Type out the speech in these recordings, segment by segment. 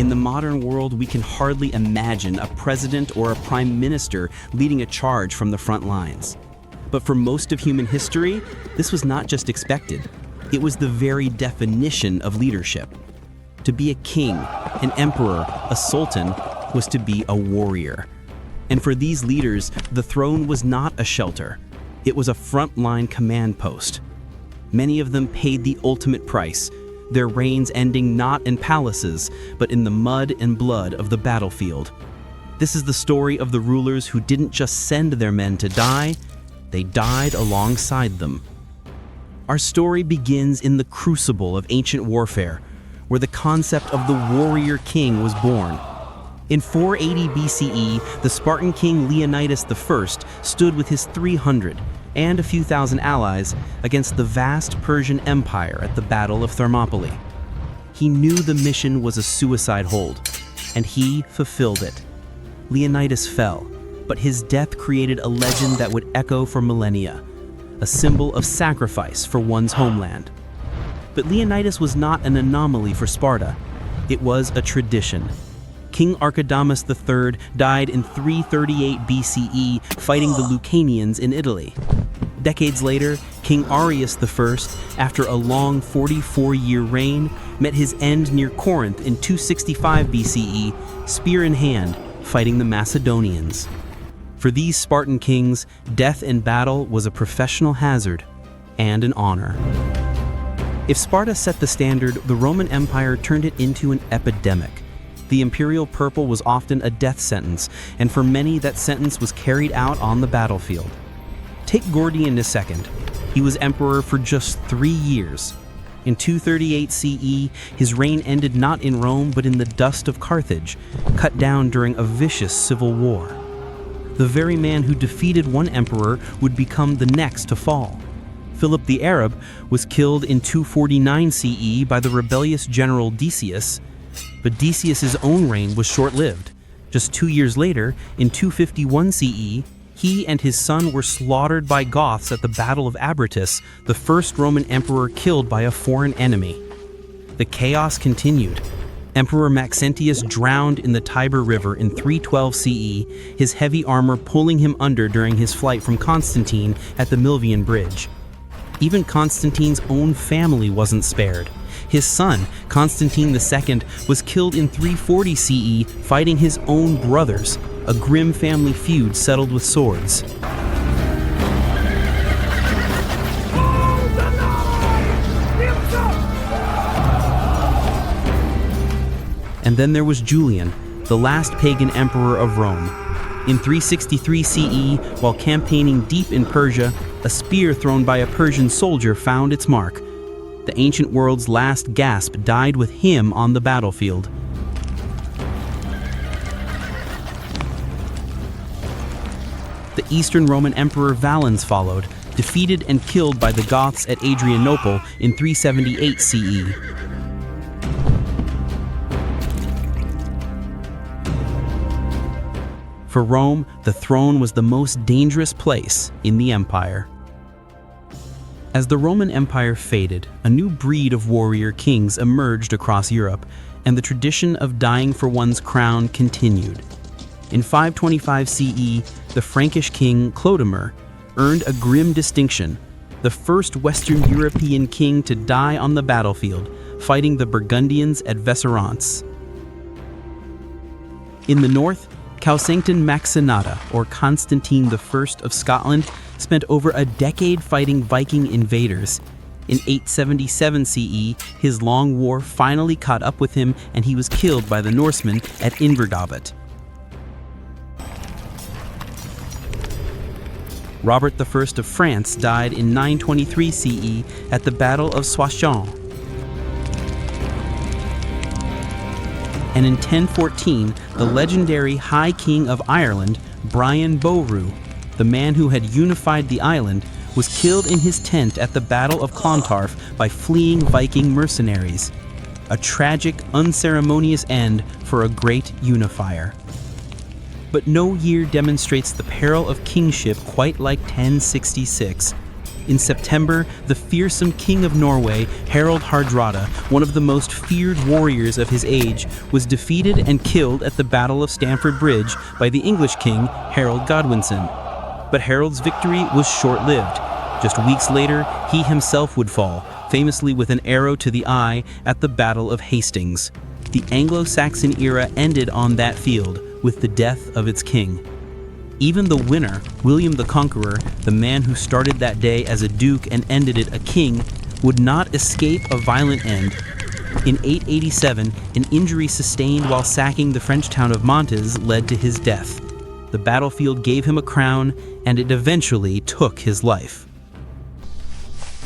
In the modern world, we can hardly imagine a president or a prime minister leading a charge from the front lines. But for most of human history, this was not just expected. It was the very definition of leadership. To be a king, an emperor, a sultan, was to be a warrior. And for these leaders, the throne was not a shelter. It was a frontline command post. Many of them paid the ultimate price, their reigns ending not in palaces, but in the mud and blood of the battlefield. This is the story of the rulers who didn't just send their men to die, they died alongside them. Our story begins in the crucible of ancient warfare, where the concept of the warrior king was born. In 480 BCE, the Spartan King Leonidas I stood with his 300 and a few thousand allies against the vast Persian Empire at the Battle of Thermopylae. He knew the mission was a suicide hold, and he fulfilled it. Leonidas fell, but his death created a legend that would echo for millennia, a symbol of sacrifice for one's homeland. But Leonidas was not an anomaly for Sparta. It was a tradition. King Archidamus III died in 338 BCE fighting the Lucanians in Italy. Decades later, King Areus I, after a long 44-year reign, met his end near Corinth in 265 BCE, spear in hand, fighting the Macedonians. For these Spartan kings, death in battle was a professional hazard and an honor. If Sparta set the standard, the Roman Empire turned it into an epidemic. The imperial purple was often a death sentence, and for many that sentence was carried out on the battlefield. Take Gordian II. He was emperor for just 3 years. In 238 CE, his reign ended not in Rome but in the dust of Carthage, cut down during a vicious civil war. The very man who defeated one emperor would become the next to fall. Philip the Arab was killed in 249 CE by the rebellious general Decius, but Decius's own reign was short-lived. Just 2 years later, in 251 CE, he and his son were slaughtered by Goths at the Battle of Abritus, the first Roman emperor killed by a foreign enemy. The chaos continued. Emperor Maxentius drowned in the Tiber River in 312 CE, his heavy armor pulling him under during his flight from Constantine at the Milvian Bridge. Even Constantine's own family wasn't spared. His son, Constantine II, was killed in 340 CE fighting his own brothers, a grim family feud settled with swords. And then there was Julian, the last pagan emperor of Rome. In 363 CE, while campaigning deep in Persia, a spear thrown by a Persian soldier found its mark. The ancient world's last gasp died with him on the battlefield. The Eastern Roman Emperor Valens followed, defeated and killed by the Goths at Adrianople in 378 CE. For Rome, the throne was the most dangerous place in the empire. As the Roman Empire faded, a new breed of warrior kings emerged across Europe, and the tradition of dying for one's crown continued. In 525 CE, the Frankish king Chlodomer earned a grim distinction, the first Western European king to die on the battlefield, fighting the Burgundians at Veserance. In the north, Causancton Maxenata, or Constantine I of Scotland, spent over a decade fighting Viking invaders. In 877 CE, his long war finally caught up with him and he was killed by the Norsemen at Invergabet. Robert I of France died in 923 CE at the Battle of Soissons. And in 1014, the legendary High King of Ireland, Brian Boru, the man who had unified the island, was killed in his tent at the Battle of Clontarf by fleeing Viking mercenaries. A tragic, unceremonious end for a great unifier. But no year demonstrates the peril of kingship quite like 1066. In September, the fearsome King of Norway, Harald Hardrada, one of the most feared warriors of his age, was defeated and killed at the Battle of Stamford Bridge by the English king, Harold Godwinson. But Harold's victory was short-lived. Just weeks later, he himself would fall, famously with an arrow to the eye at the Battle of Hastings. The Anglo-Saxon era ended on that field, with the death of its king. Even the winner, William the Conqueror, the man who started that day as a duke and ended it a king, would not escape a violent end. In 887, an injury sustained while sacking the French town of Mantes led to his death. The battlefield gave him a crown, and it eventually took his life.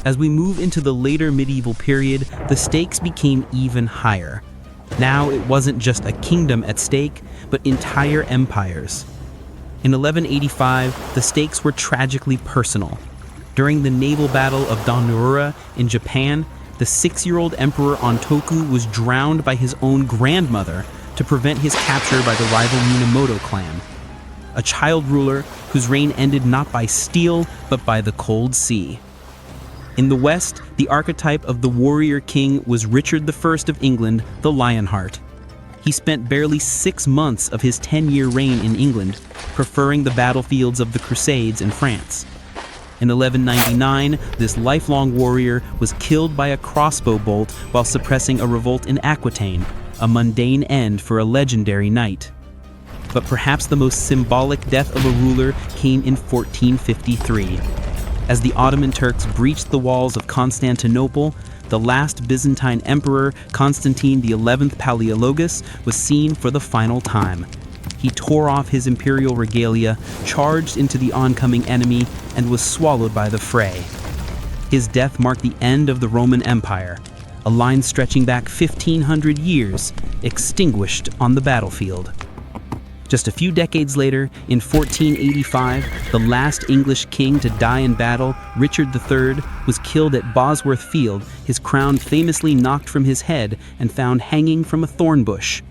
As we move into the later medieval period, the stakes became even higher. Now it wasn't just a kingdom at stake, but entire empires. In 1185, the stakes were tragically personal. During the naval battle of Danurura in Japan, the 6-year-old Emperor Antoku was drowned by his own grandmother to prevent his capture by the rival Minamoto clan. A child ruler whose reign ended not by steel, but by the cold sea. In the West, the archetype of the warrior king was Richard I of England, the Lionheart. He spent barely 6 months of his 10-year reign in England, preferring the battlefields of the Crusades and France. In 1199, this lifelong warrior was killed by a crossbow bolt while suppressing a revolt in Aquitaine, a mundane end for a legendary knight. But perhaps the most symbolic death of a ruler came in 1453. As the Ottoman Turks breached the walls of Constantinople, the last Byzantine emperor, Constantine XI Palaeologus, was seen for the final time. He tore off his imperial regalia, charged into the oncoming enemy, and was swallowed by the fray. His death marked the end of the Roman Empire, a line stretching back 1,500 years, extinguished on the battlefield. Just a few decades later, in 1485, the last English king to die in battle, Richard III, was killed at Bosworth Field, his crown famously knocked from his head and found hanging from a thorn bush.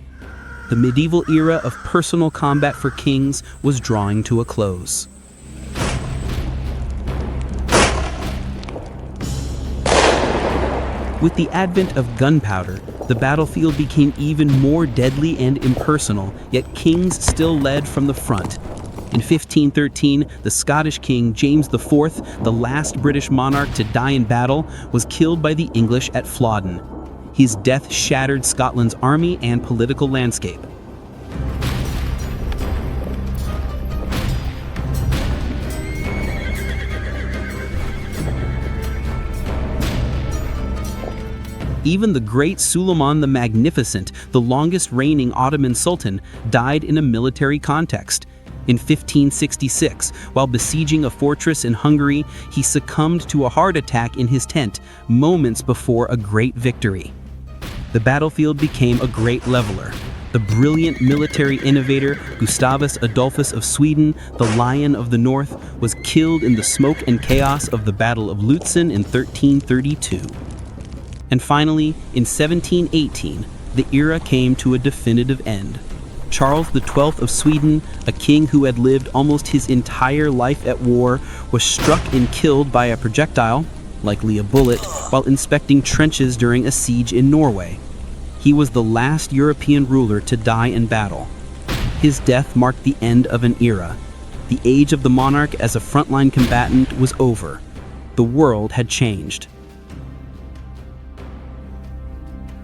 The medieval era of personal combat for kings was drawing to a close. With the advent of gunpowder, the battlefield became even more deadly and impersonal, yet kings still led from the front. In 1513, the Scottish king James IV, the last British monarch to die in battle, was killed by the English at Flodden. His death shattered Scotland's army and political landscape. Even the great Suleiman the Magnificent, the longest reigning Ottoman Sultan, died in a military context. In 1566, while besieging a fortress in Hungary, he succumbed to a heart attack in his tent, moments before a great victory. The battlefield became a great leveler. The brilliant military innovator, Gustavus Adolphus of Sweden, the Lion of the North, was killed in the smoke and chaos of the Battle of Lutzen in 1332. And finally, in 1718, the era came to a definitive end. Charles XII of Sweden, a king who had lived almost his entire life at war, was struck and killed by a projectile, likely a bullet, while inspecting trenches during a siege in Norway. He was the last European ruler to die in battle. His death marked the end of an era. The age of the monarch as a frontline combatant was over. The world had changed.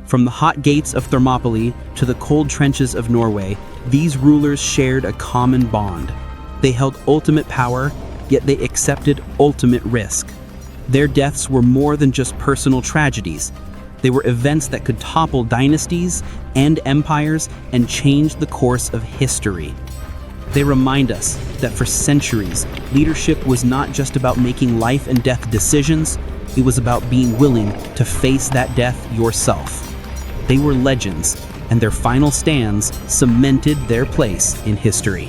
From the hot gates of Thermopylae to the cold trenches of Norway, these rulers shared a common bond. They held ultimate power, yet they accepted ultimate risk. Their deaths were more than just personal tragedies. They were events that could topple dynasties, end empires, and change the course of history. They remind us that for centuries, leadership was not just about making life and death decisions, it was about being willing to face that death yourself. They were legends, and their final stands cemented their place in history.